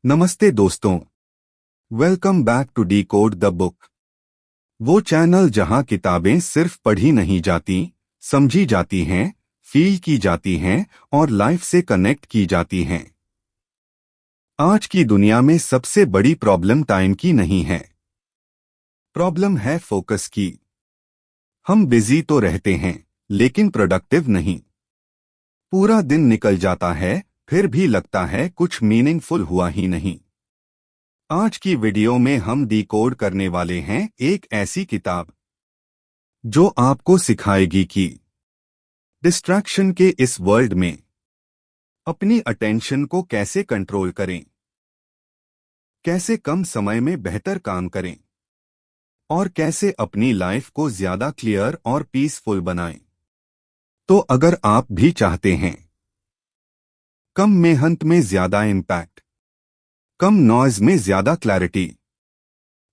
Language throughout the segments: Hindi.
नमस्ते दोस्तों। Welcome back to the code the book. वो चैनल जहां किताबें सिर्फ पढ़ी नहीं जाती, समझी जाती हैं, फील की जाती हैं और लाइफ से कनेक्ट की जाती हैं। आज की दुनिया में सबसे बड़ी प्रॉब्लम टाइम की नहीं है, प्रॉब्लम है फोकस की। हम बिजी तो रहते हैं लेकिन प्रोडक्टिव नहीं। पूरा दिन निकल जाता है, फिर भी लगता है कुछ मीनिंगफुल हुआ ही नहीं। आज की वीडियो में हम डिकोड करने वाले हैं एक ऐसी किताब जो आपको सिखाएगी कि डिस्ट्रैक्शन के इस वर्ल्ड में अपनी अटेंशन को कैसे कंट्रोल करें, कैसे कम समय में बेहतर काम करें और कैसे अपनी लाइफ को ज्यादा क्लियर और पीसफुल बनाएं। तो अगर आप भी चाहते हैं कम मेहनत में ज्यादा इम्पैक्ट, कम नॉइज में ज्यादा क्लैरिटी,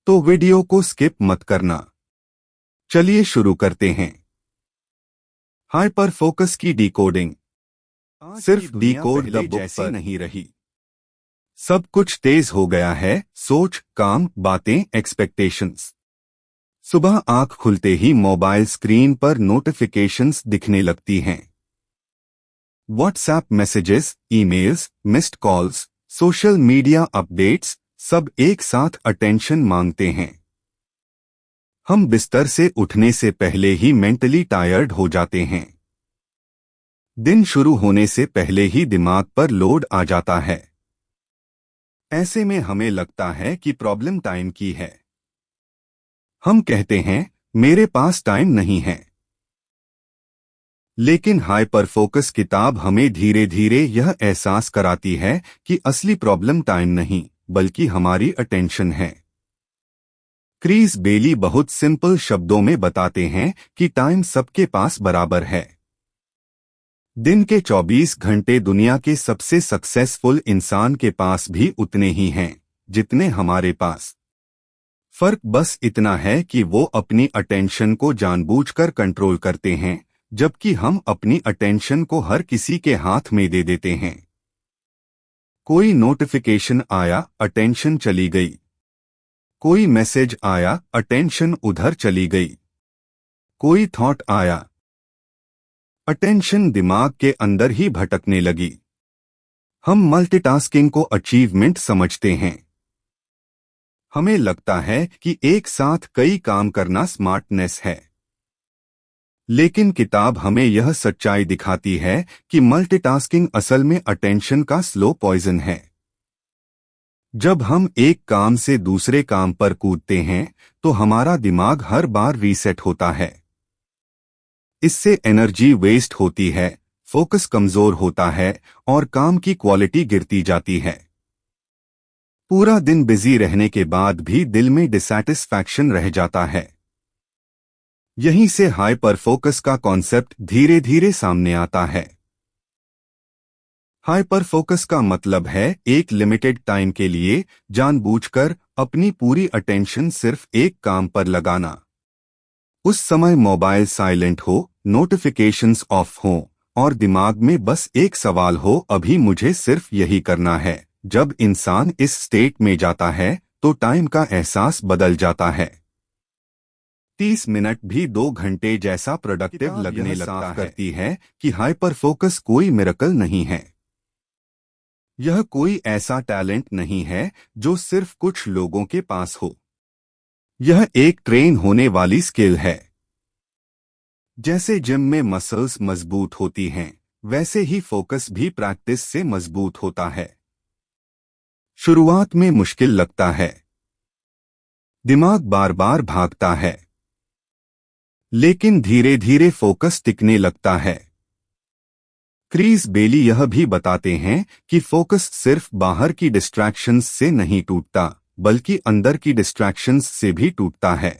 तो वीडियो को स्किप मत करना। चलिए शुरू करते हैं। हाइपर फोकस की डिकोडिंग सिर्फ डिकोड द बुक जैसी नहीं रही। सब कुछ तेज हो गया है, सोच, काम, बातें, एक्सपेक्टेशंस। सुबह आंख खुलते ही मोबाइल स्क्रीन पर नोटिफिकेशंस दिखने लगती हैं। WhatsApp messages, emails, missed calls, social media updates, सब एक साथ अटेंशन मांगते हैं। हम बिस्तर से उठने से पहले ही मेंटली टायर्ड हो जाते हैं। दिन शुरू होने से पहले ही दिमाग पर लोड आ जाता है। ऐसे में हमें लगता है कि प्रॉब्लम टाइम की है। हम कहते हैं मेरे पास टाइम नहीं है। लेकिन हाइपर फोकस किताब हमें धीरे धीरे यह एहसास कराती है कि असली प्रॉब्लम टाइम नहीं बल्कि हमारी अटेंशन है। क्रीज बेली बहुत सिंपल शब्दों में बताते हैं कि टाइम सबके पास बराबर है। दिन के 24 घंटे दुनिया के सबसे सक्सेसफुल इंसान के पास भी उतने ही हैं जितने हमारे पास। फर्क बस इतना है कि वो अपनी अटेंशन को जानबूझकर कंट्रोल करते हैं, जबकि हम अपनी अटेंशन को हर किसी के हाथ में दे देते हैं। कोई नोटिफिकेशन आया, अटेंशन चली गई। कोई मैसेज आया, अटेंशन उधर चली गई। कोई थॉट आया, अटेंशन दिमाग के अंदर ही भटकने लगी। हम मल्टीटास्किंग को अचीवमेंट समझते हैं। हमें लगता है कि एक साथ कई काम करना स्मार्टनेस है। लेकिन किताब हमें यह सच्चाई दिखाती है कि मल्टीटास्किंग असल में अटेंशन का स्लो पॉइजन है। जब हम एक काम से दूसरे काम पर कूदते हैं तो हमारा दिमाग हर बार रीसेट होता है। इससे एनर्जी वेस्ट होती है, फोकस कमजोर होता है और काम की क्वालिटी गिरती जाती है। पूरा दिन बिजी रहने के बाद भी दिल में डिसैटिस्फैक्शन रह जाता है। यहीं से हाइपर फोकस का कॉन्सेप्ट धीरे धीरे सामने आता है। हाइपर फोकस का मतलब है एक लिमिटेड टाइम के लिए जानबूझकर अपनी पूरी अटेंशन सिर्फ एक काम पर लगाना। उस समय मोबाइल साइलेंट हो, नोटिफिकेशंस ऑफ हो और दिमाग में बस एक सवाल हो, अभी मुझे सिर्फ यही करना है। जब इंसान इस स्टेट में जाता है तो टाइम का एहसास बदल जाता है। 30 मिनट भी 2 घंटे जैसा प्रोडक्टिव लगने लगता है। करती है कि हाइपर फोकस कोई मिरेकल नहीं है। यह कोई ऐसा टैलेंट नहीं है जो सिर्फ कुछ लोगों के पास हो। यह एक ट्रेन होने वाली स्किल है। जैसे जिम में मसल्स मजबूत होती हैं, वैसे ही फोकस भी प्रैक्टिस से मजबूत होता है। शुरुआत में मुश्किल लगता है, दिमाग बार बार भागता है, लेकिन धीरे धीरे फोकस टिकने लगता है। क्रीज बेली यह भी बताते हैं कि फोकस सिर्फ बाहर की डिस्ट्रैक्शंस से नहीं टूटता, बल्कि अंदर की डिस्ट्रैक्शंस से भी टूटता है।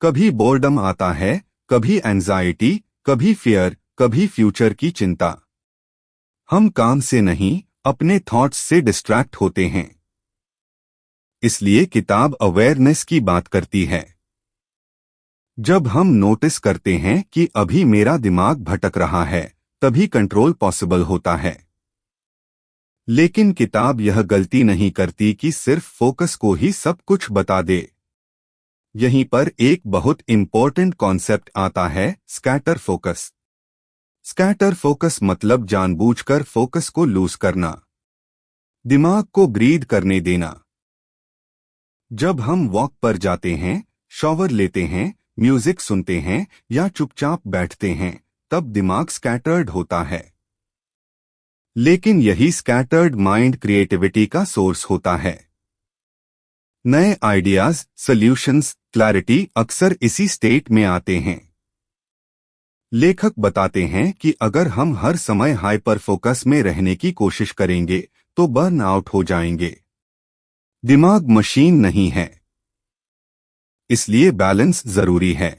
कभी बोर्डम आता है, कभी एंजाइटी, कभी फियर, कभी फ्यूचर की चिंता। हम काम से नहीं, अपने थॉट्स से डिस्ट्रैक्ट होते हैं। इसलिए किताब अवेयरनेस की बात करती है। जब हम नोटिस करते हैं कि अभी मेरा दिमाग भटक रहा है, तभी कंट्रोल पॉसिबल होता है। लेकिन किताब यह गलती नहीं करती कि सिर्फ फोकस को ही सब कुछ बता दे। यहीं पर एक बहुत इंपॉर्टेंट कॉन्सेप्ट आता है, स्कैटर फोकस। स्कैटर फोकस मतलब जानबूझकर फोकस को लूज करना, दिमाग को ब्रीद करने देना। जब हम वॉक पर जाते हैं, शॉवर लेते हैं, म्यूजिक सुनते हैं या चुपचाप बैठते हैं, तब दिमाग स्कैटर्ड होता है। लेकिन यही स्कैटर्ड माइंड क्रिएटिविटी का सोर्स होता है। नए आइडियाज, सॉल्यूशंस, क्लैरिटी अक्सर इसी स्टेट में आते हैं। लेखक बताते हैं कि अगर हम हर समय हाइपर फोकस में रहने की कोशिश करेंगे तो बर्न आउट हो जाएंगे। दिमाग मशीन नहीं है, इसलिए बैलेंस जरूरी है।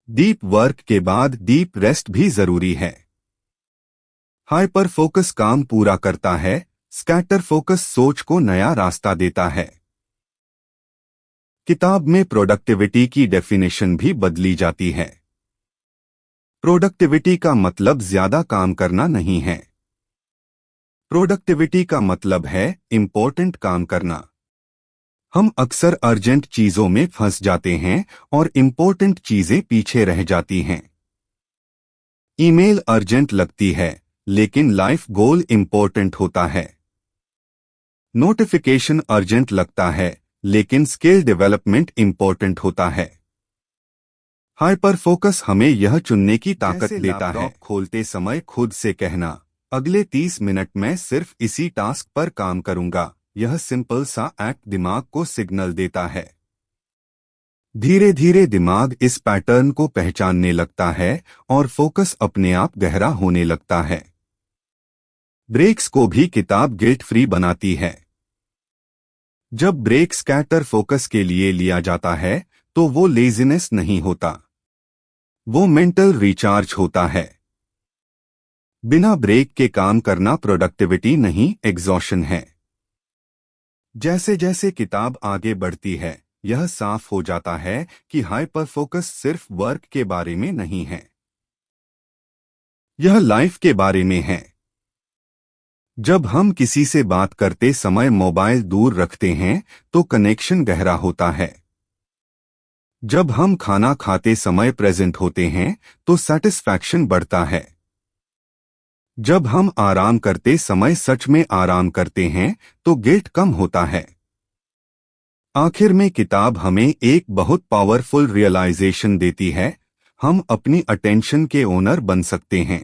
डीप वर्क के बाद डीप रेस्ट भी जरूरी है। हाइपर फोकस काम पूरा करता है, स्कैटर फोकस सोच को नया रास्ता देता है। किताब में प्रोडक्टिविटी की डेफिनेशन भी बदली जाती है। प्रोडक्टिविटी का मतलब ज्यादा काम करना नहीं है। प्रोडक्टिविटी का मतलब है इंपॉर्टेंट काम करना। हम अक्सर अर्जेंट चीजों में फंस जाते हैं और इंपॉर्टेंट चीजें पीछे रह जाती हैं। ईमेल अर्जेंट लगती है, लेकिन लाइफ गोल इंपॉर्टेंट होता है। नोटिफिकेशन अर्जेंट लगता है, लेकिन स्किल डेवलपमेंट इंपॉर्टेंट होता है। हाइपर फोकस हमें यह चुनने की ताकत देता है। खोलते समय खुद से कहना, अगले 30 मिनट में सिर्फ इसी टास्क पर काम करूंगा। यह सिंपल सा एक्ट दिमाग को सिग्नल देता है। धीरे धीरे दिमाग इस पैटर्न को पहचानने लगता है और फोकस अपने आप गहरा होने लगता है। ब्रेक्स को भी किताब गिल्ट फ्री बनाती है। जब ब्रेक स्कैटर फोकस के लिए लिया जाता है तो वो लेजीनेस नहीं होता, वो मेंटल रिचार्ज होता है। बिना ब्रेक के काम करना प्रोडक्टिविटी नहीं, एग्जॉशन है। जैसे जैसे किताब आगे बढ़ती है, यह साफ हो जाता है कि हाइपर फोकस सिर्फ वर्क के बारे में नहीं है, यह लाइफ के बारे में है। जब हम किसी से बात करते समय मोबाइल दूर रखते हैं तो कनेक्शन गहरा होता है। जब हम खाना खाते समय प्रेजेंट होते हैं तो सेटिस्फैक्शन बढ़ता है। जब हम आराम करते समय सच में आराम करते हैं तो गिल्ट कम होता है। आखिर में किताब हमें एक बहुत पावरफुल रियलाइजेशन देती है, हम अपनी अटेंशन के ओनर बन सकते हैं।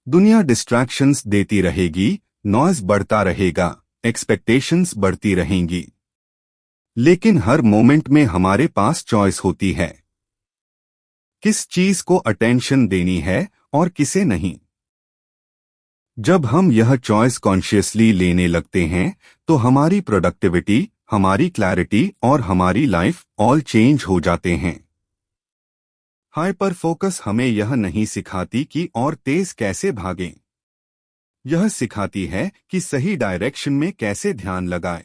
दुनिया डिस्ट्रैक्शंस देती रहेगी, नॉइज बढ़ता रहेगा, एक्सपेक्टेशंस बढ़ती रहेंगी, लेकिन हर मोमेंट में हमारे पास चॉइस होती है, किस चीज को अटेंशन देनी है और किसे नहीं। जब हम यह चॉइस कॉन्शियसली लेने लगते हैं तो हमारी प्रोडक्टिविटी, हमारी क्लैरिटी और हमारी लाइफ ऑल चेंज हो जाते हैं। हाइपर फोकस हमें यह नहीं सिखाती कि और तेज कैसे भागें, यह सिखाती है कि सही डायरेक्शन में कैसे ध्यान लगाएं।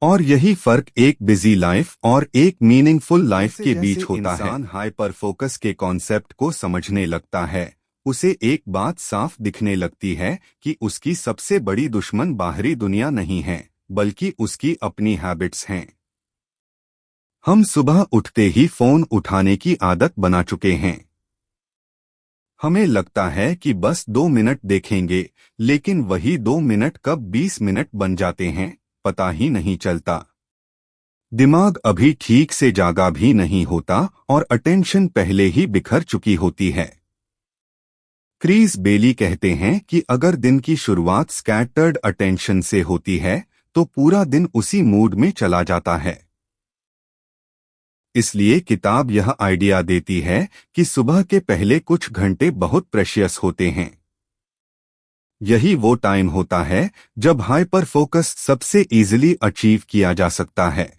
और यही फर्क एक बिजी लाइफ और एक मीनिंगफुल लाइफ के बीच होता है। इंसान हाइपर फोकस के कॉन्सेप्ट को समझने लगता है, उसे एक बात साफ दिखने लगती है कि उसकी सबसे बड़ी दुश्मन बाहरी दुनिया नहीं है, बल्कि उसकी अपनी हैबिट्स हैं। हम सुबह उठते ही फोन उठाने की आदत बना चुके हैं। हमें लगता है कि बस 2 मिनट देखेंगे, लेकिन वही 2 मिनट कब 20 मिनट बन जाते हैं, पता ही नहीं चलता। दिमाग अभी ठीक से जागा भी नहीं होता और अटेंशन पहले ही बिखर चुकी होती है। क्रिस बेली कहते हैं कि अगर दिन की शुरुआत स्कैटर्ड अटेंशन से होती है तो पूरा दिन उसी मूड में चला जाता है। इसलिए किताब यह आइडिया देती है कि सुबह के पहले कुछ घंटे बहुत प्रेशियस होते हैं। यही वो टाइम होता है जब हाइपर फोकस सबसे इजीली अचीव किया जा सकता है।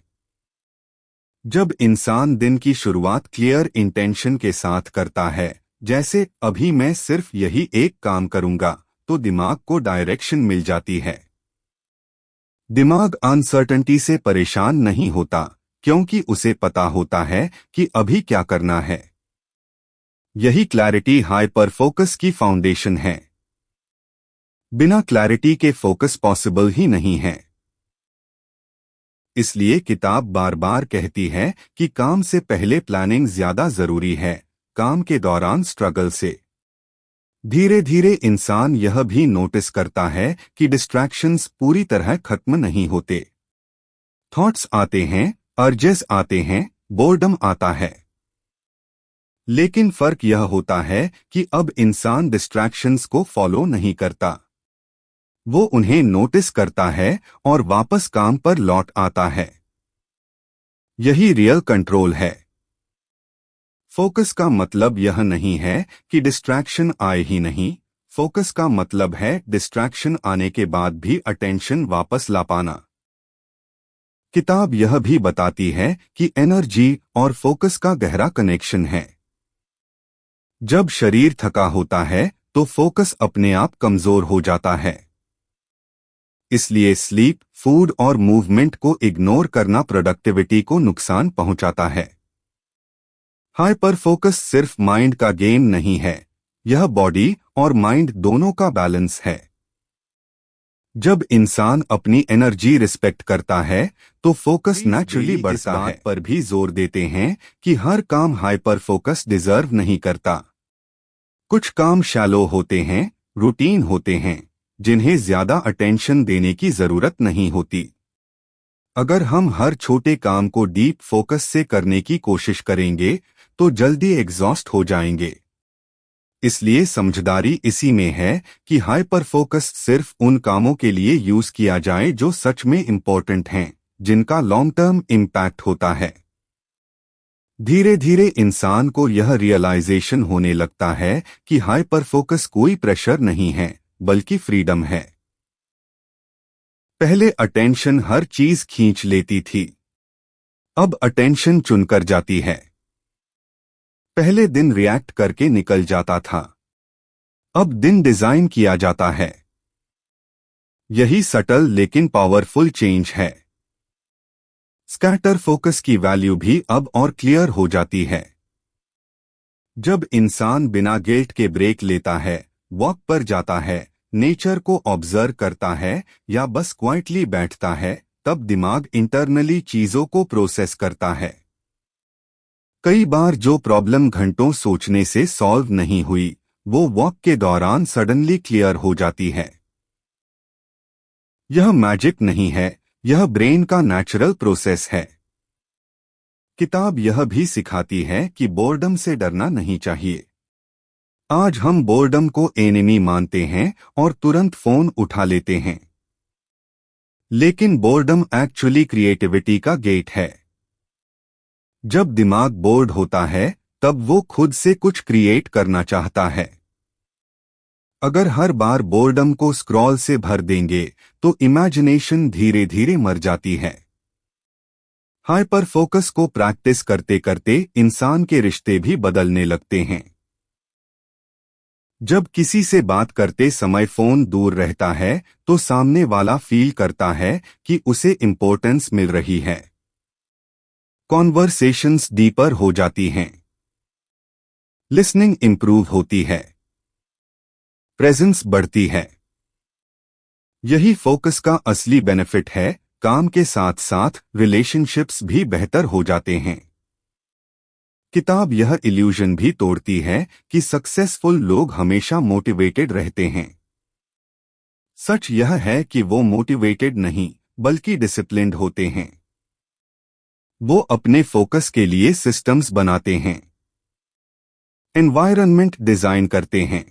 जब इंसान दिन की शुरुआत क्लियर इंटेंशन के साथ करता है, जैसे अभी मैं सिर्फ यही एक काम करूंगा, तो दिमाग को डायरेक्शन मिल जाती है। दिमाग अनसर्टेनिटी से परेशान नहीं होता, क्योंकि उसे पता होता है कि अभी क्या करना है। यही क्लैरिटी हाइपर फोकस की फाउंडेशन है। बिना क्लैरिटी के फोकस पॉसिबल ही नहीं है। इसलिए किताब बार बार कहती है कि काम से पहले प्लानिंग ज्यादा जरूरी है, काम के दौरान स्ट्रगल से। धीरे धीरे इंसान यह भी नोटिस करता है कि डिस्ट्रैक्शंस पूरी तरह खत्म नहीं होते। थॉट्स आते हैं, अर्जेस आते हैं, बोर्डम आता है। लेकिन फर्क यह होता है कि अब इंसान डिस्ट्रैक्शंस को फॉलो नहीं करता, वो उन्हें नोटिस करता है और वापस काम पर लौट आता है। यही रियल कंट्रोल है। फोकस का मतलब यह नहीं है कि डिस्ट्रैक्शन आए ही नहीं, फोकस का मतलब है डिस्ट्रैक्शन आने के बाद भी अटेंशन वापस ला पाना। किताब यह भी बताती है कि एनर्जी और फोकस का गहरा कनेक्शन है। जब शरीर थका होता है तो फोकस अपने आप कमजोर हो जाता है। इसलिए स्लीप, फूड और मूवमेंट को इग्नोर करना प्रोडक्टिविटी को नुकसान पहुंचाता है। हाइपर फोकस सिर्फ माइंड का गेम नहीं है, यह बॉडी और माइंड दोनों का बैलेंस है। जब इंसान अपनी एनर्जी रिस्पेक्ट करता है तो फोकस नेचुरली बढ़ता है। इस बात पर भी जोर देते हैं कि हर काम हाइपर फोकस डिजर्व नहीं करता। कुछ काम शैलो होते हैं, रूटीन होते हैं, जिन्हें ज्यादा अटेंशन देने की जरूरत नहीं होती। अगर हम हर छोटे काम को डीप फोकस से करने की कोशिश करेंगे तो जल्दी एग्जॉस्ट हो जाएंगे। इसलिए समझदारी इसी में है कि हाइपर फोकस सिर्फ उन कामों के लिए यूज किया जाए जो सच में इंपॉर्टेंट हैं, जिनका लॉन्ग टर्म इम्पैक्ट होता है। धीरे धीरे इंसान को यह रियलाइजेशन होने लगता है कि हाइपर फोकस कोई प्रेशर नहीं है, बल्कि फ्रीडम है। पहले अटेंशन हर चीज खींच लेती थी, अब अटेंशन चुनकर जाती है। पहले दिन रिएक्ट करके निकल जाता था, अब दिन डिजाइन किया जाता है। यही सटल लेकिन पावरफुल चेंज है। स्कैटर फोकस की वैल्यू भी अब और क्लियर हो जाती है। जब इंसान बिना गिल्ट के ब्रेक लेता है, वॉक पर जाता है, नेचर को ऑब्जर्व करता है या बस क्वाइटली बैठता है, तब दिमाग इंटरनली चीजों को प्रोसेस करता है। कई बार जो प्रॉब्लम घंटों सोचने से सॉल्व नहीं हुई, वो वॉक के दौरान सडनली क्लियर हो जाती है। यह मैजिक नहीं है, यह ब्रेन का नेचुरल प्रोसेस है। किताब यह भी सिखाती है कि बोर्डम से डरना नहीं चाहिए। आज हम बोर्डम को एनिमी मानते हैं और तुरंत फोन उठा लेते हैं। लेकिन बोर्डम एक्चुअली क्रिएटिविटी का गेट है। जब दिमाग बोर्ड होता है तब वो खुद से कुछ क्रिएट करना चाहता है। अगर हर बार बोर्डम को स्क्रॉल से भर देंगे तो इमेजिनेशन धीरे धीरे मर जाती है। हाइपर फोकस को प्रैक्टिस करते करते इंसान के रिश्ते भी बदलने लगते हैं। जब किसी से बात करते समय फोन दूर रहता है तो सामने वाला फील करता है कि उसे इंपॉर्टेंस मिल रही है। कॉन्वर्सेशंस डीपर हो जाती हैं, लिसनिंग इंप्रूव होती है, प्रेजेंस बढ़ती है। यही फोकस का असली बेनिफिट है। काम के साथ साथ रिलेशनशिप्स भी बेहतर हो जाते हैं। किताब यह इल्यूजन भी तोड़ती है कि सक्सेसफुल लोग हमेशा मोटिवेटेड रहते हैं। सच यह है कि वो मोटिवेटेड नहीं, बल्कि डिसिप्लिन्ड होते हैं। वो अपने फोकस के लिए सिस्टम्स बनाते हैं, एनवायरनमेंट डिजाइन करते हैं,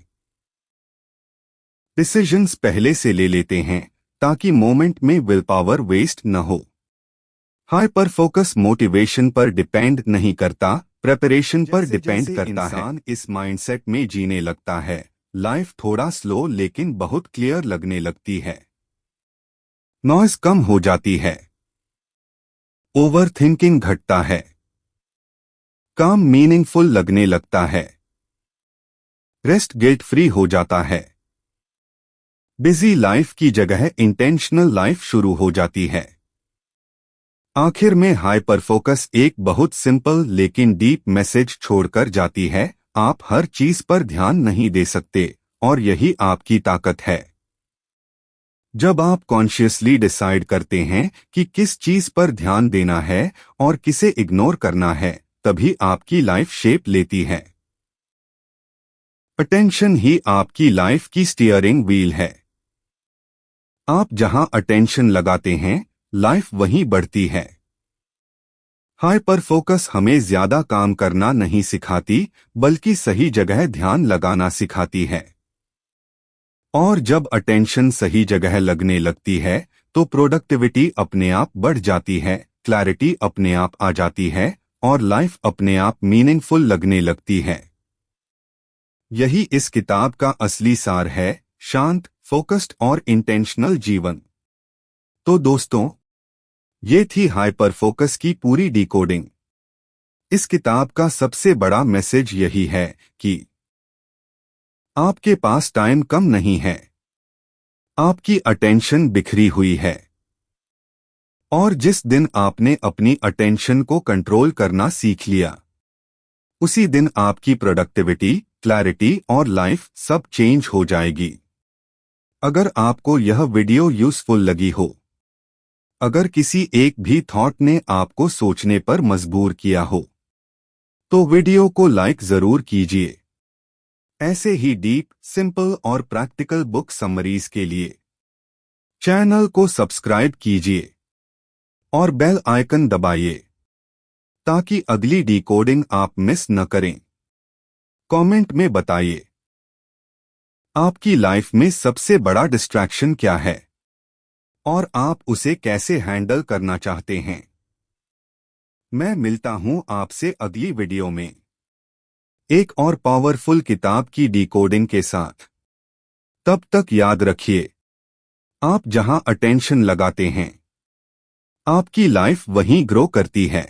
डिसीजंस पहले से ले लेते हैं ताकि मोमेंट में विल पावर वेस्ट न हो। हाइपर फोकस मोटिवेशन पर डिपेंड नहीं करता, प्रेपरेशन पर डिपेंड करता है। इंसान इस माइंडसेट में जीने लगता है, लाइफ थोड़ा स्लो लेकिन बहुत क्लियर लगने लगती है। नॉइज कम हो जाती है, ओवर थिंकिंग घटता है, काम मीनिंगफुल लगने लगता है, रेस्ट गिल्ट फ्री हो जाता है। बिजी लाइफ की जगह इंटेंशनल लाइफ शुरू हो जाती है। आखिर में हाइपर फोकस एक बहुत सिंपल लेकिन डीप मैसेज छोड़कर जाती है, आप हर चीज पर ध्यान नहीं दे सकते और यही आपकी ताकत है। जब आप कॉन्शियसली डिसाइड करते हैं कि किस चीज पर ध्यान देना है और किसे इग्नोर करना है, तभी आपकी लाइफ शेप लेती है। अटेंशन ही आपकी लाइफ की स्टीयरिंग व्हील है। आप जहां अटेंशन लगाते हैं, लाइफ वहीं बढ़ती है। हाइपर फोकस हमें ज्यादा काम करना नहीं सिखाती, बल्कि सही जगह ध्यान लगाना सिखाती है। और जब अटेंशन सही जगह लगने लगती है, तो प्रोडक्टिविटी अपने आप बढ़ जाती है, क्लैरिटी अपने आप आ जाती है और लाइफ अपने आप मीनिंगफुल लगने लगती है। यही इस किताब का असली सार है, शांत, फोकस्ड और इंटेंशनल जीवन। तो दोस्तों, ये थी हाइपर फोकस की पूरी डिकोडिंग। इस किताब का सबसे बड़ा मैसेज यही है कि आपके पास टाइम कम नहीं है, आपकी अटेंशन बिखरी हुई है। और जिस दिन आपने अपनी अटेंशन को कंट्रोल करना सीख लिया, उसी दिन आपकी प्रोडक्टिविटी, क्लैरिटी और लाइफ सब चेंज हो जाएगी। अगर आपको यह वीडियो यूजफुल लगी हो, अगर किसी एक भी थॉट ने आपको सोचने पर मजबूर किया हो, तो वीडियो को लाइक जरूर कीजिए। ऐसे ही डीप, सिंपल और प्रैक्टिकल बुक समरीज के लिए चैनल को सब्सक्राइब कीजिए और बेल आइकन दबाइए, ताकि अगली डिकोडिंग आप मिस न करें। कमेंट में बताइए, आपकी लाइफ में सबसे बड़ा डिस्ट्रैक्शन क्या है और आप उसे कैसे हैंडल करना चाहते हैं। मैं मिलता हूं आपसे अगली वीडियो में एक और पावरफुल किताब की डिकोडिंग के साथ। तब तक याद रखिए, आप जहां अटेंशन लगाते हैं, आपकी लाइफ वहीं ग्रो करती है।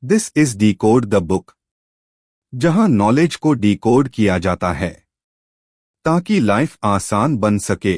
This is decode the book, जहां नॉलेज को डिकोड किया जाता है ताकि लाइफ आसान बन सके।